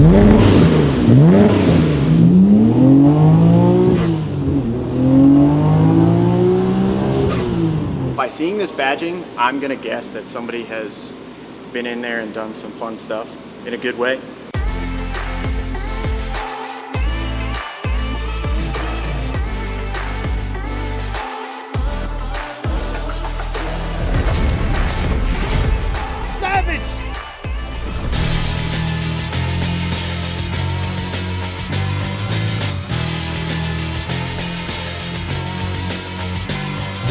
By seeing this badging, I'm gonna guess that somebody has been in there and done some fun stuff in a good way. Savage!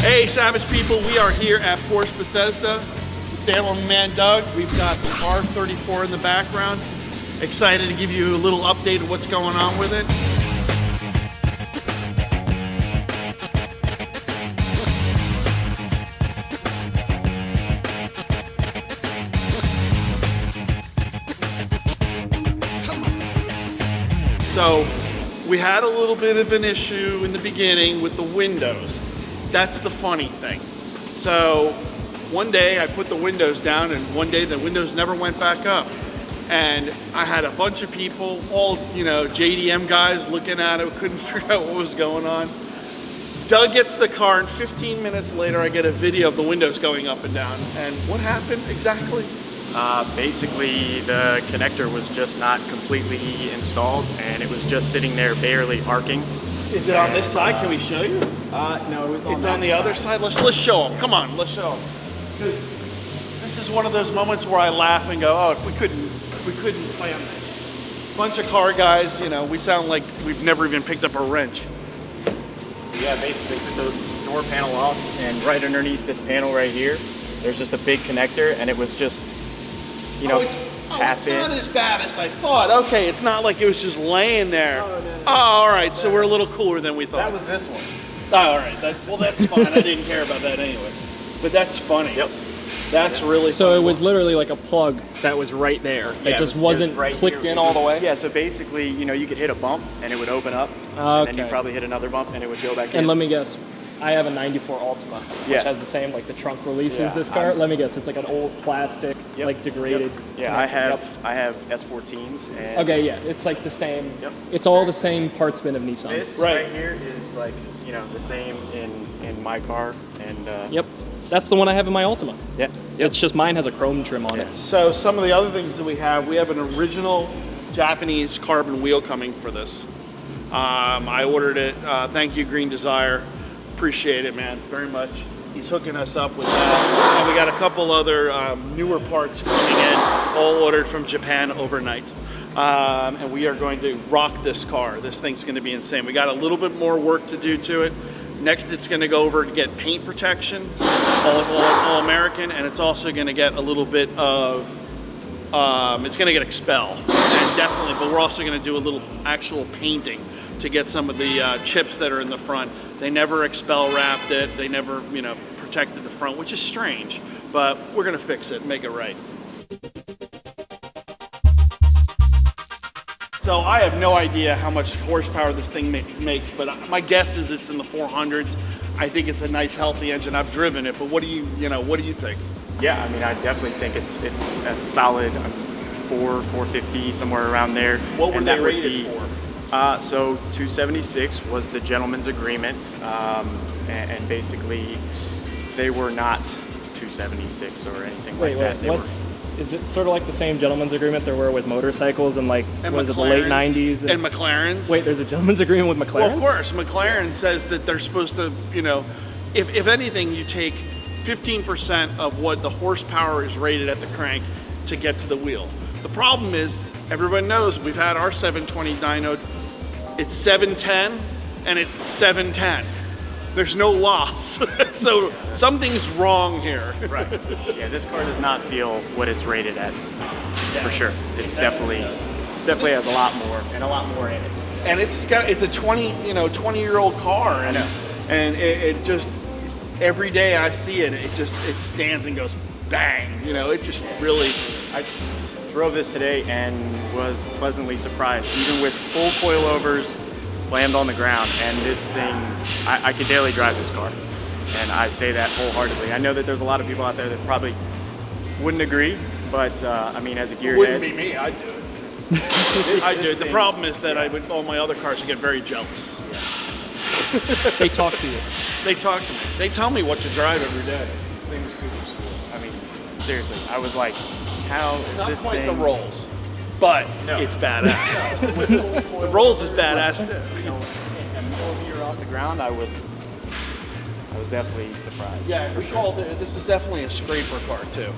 Hey, Savage people, we are here at Porsche Bethesda. Stand man Doug. We've got the R34 in the background. Excited to give you a little update of what's going on with it. So, we had a little bit of an issue in the beginning with the windows. That's the funny thing. So one day I put the windows down and one day the windows never went back up. And I had a bunch of people, all, you know, JDM guys looking at it, couldn't figure out what was going on. Doug gets the car and 15 minutes later I get a video of the windows going up and down. And what happened exactly? Basically, the connector was just not completely installed and it was just sitting there barely arcing. Is it on this side? Can we show you? No, it was on It's that on the other side. Let's show them. Come on, let's show them. This is one of those moments where I laugh and go, oh, we couldn't plan this. Bunch of car guys, you know, we sound like we've never even picked up a wrench. Yeah, basically took the door panel off and right underneath this panel right here, there's just a big connector and it was just, you know, it's not as bad as I thought. Okay, it's not like it was just laying there. Oh, no. Oh, all right, so we're a little cooler than we thought. That was this one. Oh, all right, well, that's fine. I didn't care about that anyway. But that's funny. Yep. That's really So funny. it was literally like a plug that was right there. Yeah, it just it was wasn't right clicked here. in all the way? Yeah, so basically, you know, you could hit a bump and it would open up. And then you Okay. probably hit another bump and it would go back in. And let me guess, I have a 94 Ultima, Yeah. which has the same, like the trunk release Yeah, as this car. Let me guess, it's like an old plastic, Yep. like degraded. Yeah, connector. I have S14s and Okay, yeah, it's like the same. Yep. It's all the same parts bin of Nissan. this right here is like, you know, the same in my car and Yep, that's the one I have in my Ultima. yeah. It's just mine has a chrome trim on it. So some of the other things that we have an original Japanese carbon wheel coming for this. I ordered it. Thank you, Green Desire. Appreciate it, man, very much. He's hooking us up with that. And we got a couple other newer parts coming in, all ordered from Japan overnight. And we are going to rock this car. This thing's gonna be insane. We got a little bit more work to do to it. Next, it's gonna go over to get paint protection, all American, and it's also gonna get a little bit of, it's gonna get expel, and definitely, but we're also gonna do a little actual painting to get some of the chips that are in the front. They never expel wrapped it, they never, you know, protected the front, which is strange, but we're gonna fix it, make it right. So I have no idea how much horsepower this thing makes, but my guess is it's in the 400s. I think it's a nice, healthy engine. I've driven it, but what do you think? Yeah, I mean, I definitely think it's a solid 450, somewhere around there. What were And they that would rated be, for? So 276 was the gentleman's agreement, and basically they were not 276 or anything Wait, like that. is it sort of like the same gentleman's agreement there were with motorcycles and like, was it the late 90s? And McLarens. Wait, there's a gentleman's agreement with McLaren? Well, of course, McLaren says that they're supposed to, you know, if anything, you take 15% of what the horsepower is rated at the crank to get to the wheel. The problem is, everyone knows we've had our 720 dyno, it's 710 and it's 710. There's no loss. So something's wrong here. Right. Yeah, this car does not feel what it's rated at, for sure. It's definitely has a lot more and a lot more in it. And it's a 20-year-old car. And, I know. And it just, every day I see it, it stands and goes bang. You know, it just really. I drove this today and was pleasantly surprised, even with full coilovers, slammed on the ground, and this thing, I could daily drive this car, and I say that wholeheartedly. I know that there's a lot of people out there that probably wouldn't agree, but I mean, as a gearhead, It wouldn't be me, I'd do it. I do. The problem is that I would all my other cars get very jealous. They talk to you. They talk to me. They tell me what to drive every day. This thing was super cool. I mean, seriously, I was like, how is Not this quite thing? the Rolls, but it's badass. The Rolls is badass too. You know, a millimeter off the ground, I was definitely surprised. Yeah, for we sure. called it. This is definitely a scraper car too,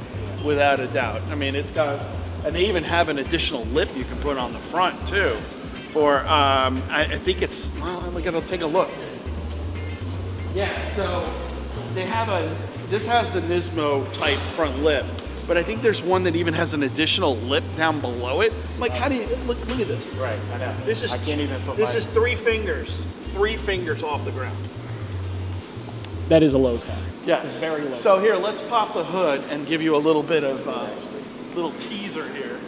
without a doubt. I mean, it's got, and they even have an additional lip you can put on the front too. For I think it's. Well, we gotta take a look. Yeah, so they have this has the Nismo type front lip, but I think there's one that even has an additional lip down below it. Like, how do you look at this? Right, I know. This is I can't even put This my, is 3 fingers off the ground. That is a low car. Yeah, It's very low. So here, let's pop the hood and give you a little bit of little teaser here.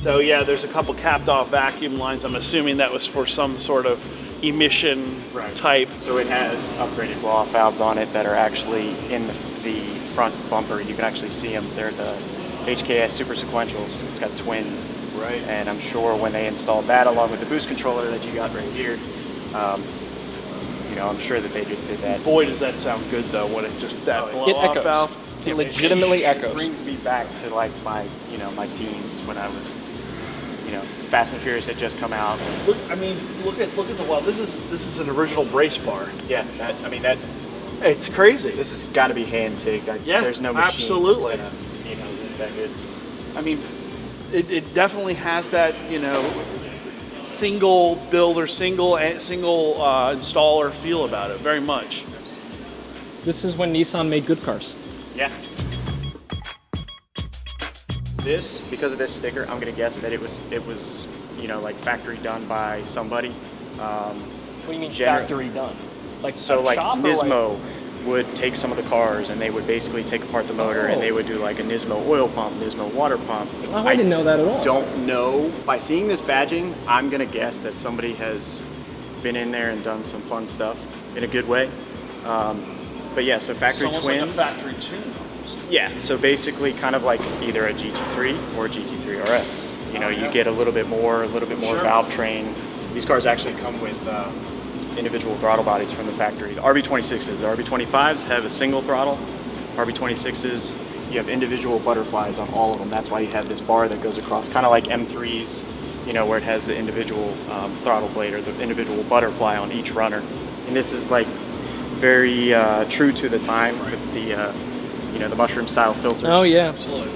So yeah, there's a couple capped off vacuum lines. I'm assuming that was for some sort of emission type. So it has upgraded blow-off valves on it that are actually in the front bumper. You can actually see them. They're the HKS Super Sequentials. It's got twin. Right. And I'm sure when they installed that along with the boost controller that you got right here, you know, I'm sure that they just did that. Boy, does that sound good though, when it just that It blow-off echoes. valve. It legitimately It echoes. brings me back to like my teens when I was, you know, Fast and Furious had just come out. Look, I mean, look at the well. This is an original brace bar. Yeah, It's crazy. this has got to be hand TIG. Yeah, there's no machine absolutely. that's gonna, you know, do that good. I mean, it definitely has that, you know, single build or single installer feel about it, very much. This is when Nissan made good cars. Yeah. This, because of this sticker, I'm gonna guess that it was, you know, like factory done by somebody. What do you mean Gener- factory done? Like So a like shop or Nismo would take some of the cars and they would basically take apart the motor and they would do like a Nismo oil pump, Nismo water pump. Oh, I didn't know that at all. Don't know. By seeing this badging, I'm gonna guess that somebody has been in there and done some fun stuff in a good way. But yeah, so factory It's almost twins. like a factory tune. Yeah, so basically kind of like either a GT3 or a GT3 RS. You know, you get a little bit more Sure. valve train. These cars actually come with individual throttle bodies from the factory. The RB26s, the RB25s have a single throttle. RB26s, you have individual butterflies on all of them. That's why you have this bar that goes across, kind of like M3s, you know, where it has the individual throttle blade or the individual butterfly on each runner. And this is like very true to the time with the, you know, the mushroom style filters. Oh yeah. Absolutely.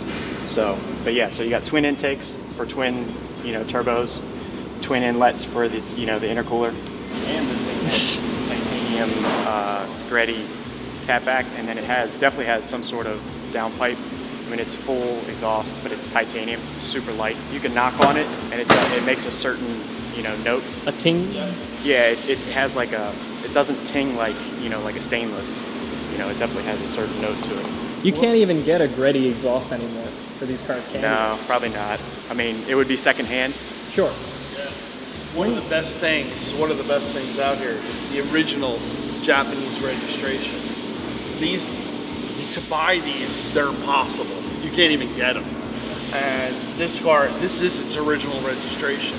So, but yeah, so you got twin intakes for twin, you know, turbos, twin inlets for the, you know, the intercooler, and this thing has titanium thready catback, and then it definitely has some sort of downpipe. I mean, it's full exhaust, but it's titanium, it's super light. You can knock on it, and it makes a certain, you know, note. A ting? Yeah, it has like it doesn't ting like, you know, like a stainless. You know, it definitely has a certain note to it. You can't even get a Greddy exhaust anymore for these cars, can you? No, probably not. I mean, it would be secondhand. Sure. One of the best things out here is the original Japanese registration. To buy these, they're impossible. You can't even get them. And this car, this is its original registration.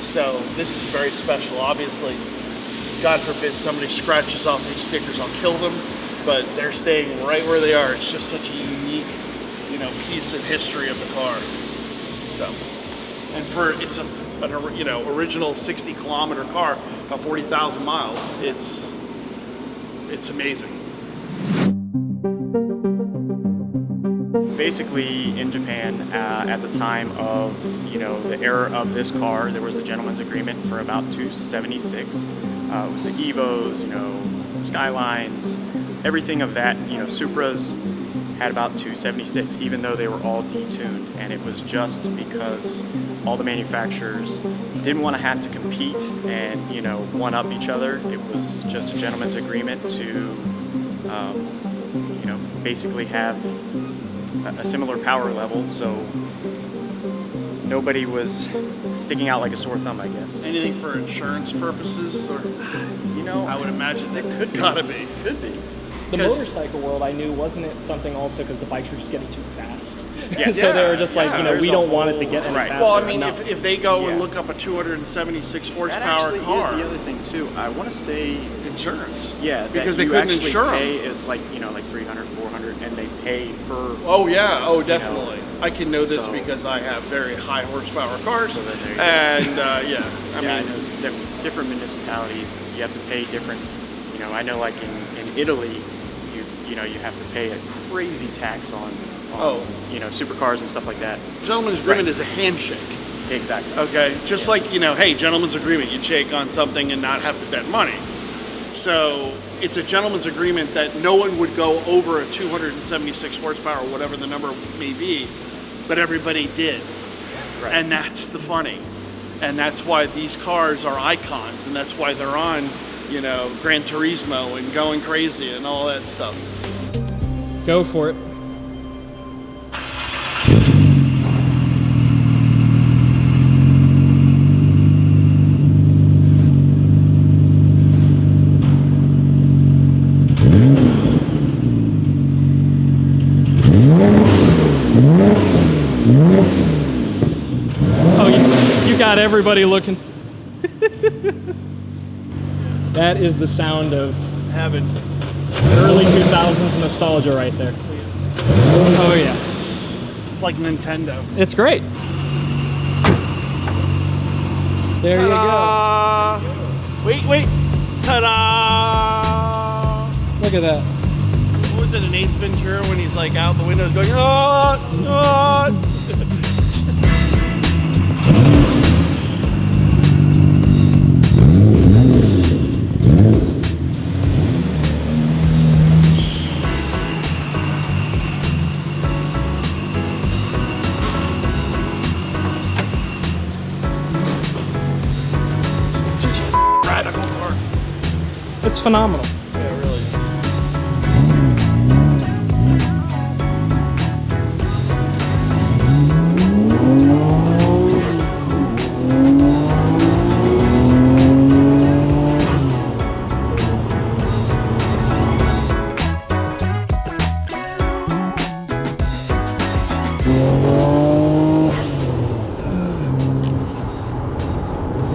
So this is very special. Obviously, God forbid somebody scratches off these stickers, I'll kill them. But they're staying right where they are. It's just such a unique, you know, piece of history of the car. So, and for it's an you know, original 60-kilometer car, about 40,000 miles. It's amazing. Basically, in Japan, at the time of, you know, the era of this car, there was a gentleman's agreement for about 276. It was the Evos, you know, Skylines, everything of that, you know, Supras had about 276, even though they were all detuned. And it was just because all the manufacturers didn't want to have to compete and, you know, one-up each other. It was just a gentleman's agreement to, you know, basically have a similar power level, so nobody was sticking out like a sore thumb, I guess. Anything for insurance purposes, or You know, I would imagine they could be. The 'Cause- motorcycle world, I knew, wasn't it something also because the bikes were just getting too fast? Yeah. So they were just like, Yeah, you know, there's we a don't want it whole- to get any right. faster. Well, I mean, enough. if they go and Yeah. look up a 276 That horsepower actually car, is the other thing too. I want to say, insurance. yeah, because that they you couldn't actually insure 'em. pay is like, you know, like 300, 400, and they pay per. Oh yeah, oh definitely. I can know this so- because I have very high horsepower cars, So then there you go. and yeah, I Yeah, I mean, know different municipalities, you have to pay different. You know, I know like in Italy, you know you have to pay a crazy tax on you know, supercars and stuff like that. gentleman's agreement Right. is a handshake. Exactly. Okay, just like, you know, hey, gentleman's agreement, you shake on something and not have to bet money. So it's a gentleman's agreement that no one would go over a 276 horsepower, whatever the number may be, but everybody did. Right. And that's the funny. And that's why these cars are icons, and that's why they're on, you know, Gran Turismo and going crazy and all that stuff. Go for it. Oh, you got everybody looking. That is the sound of Having early 2000s nostalgia right there. Oh yeah, it's like Nintendo. it's great. There you go. Ta-da! Wait. Ta-da! Look at that. What was it in Ace Ventura when he's like out the windows going, oh! Such a radical car. It's phenomenal. Yeah, it really is.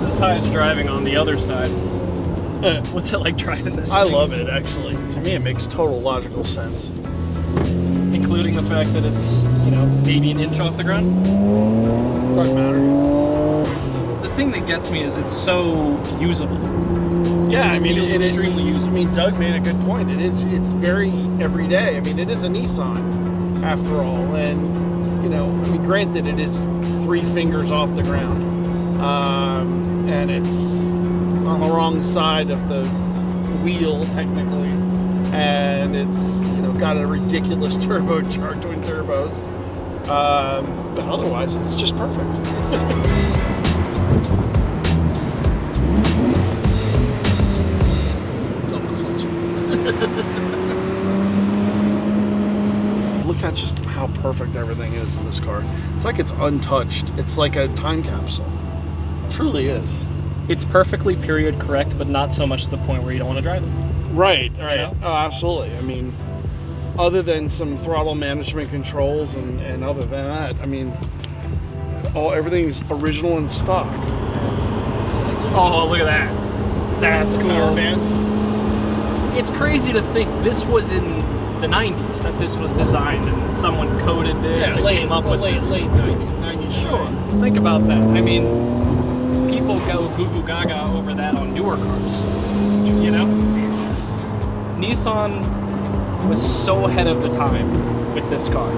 This is how it's driving on the other side. What's it like driving this I thing? love it, actually. To me, it makes total logical sense. Including the fact that it's, you know, maybe an inch off the ground. Doesn't matter. The thing that gets me is it's so usable. Yeah, just I mean, feels extremely usable. I mean, Doug made a good point. It's very everyday. I mean, it is a Nissan, after all, and you know, I mean, granted, it is 3 fingers off the ground, and it's on the wrong side of the wheel technically, and it's, you know, got a ridiculous turbocharged twin turbos, but otherwise, it's just perfect. Look at just how perfect everything is in this car. It's like it's untouched. It's like a time capsule. It truly is. It's perfectly period correct, but not so much to the point where you don't want to drive it. Right. know? Oh, absolutely. I mean, other than some throttle management controls and other than that, I mean, everything's original and stock. Oh, look at that. That's cool. Power band. It's crazy to think this was in the 90s, that this was designed and someone coded this and came up with late this. 90s. Sure. Think about that. I mean, people go goo goo gaga over that on newer cars. You know? Nissan was so ahead of the time with this car.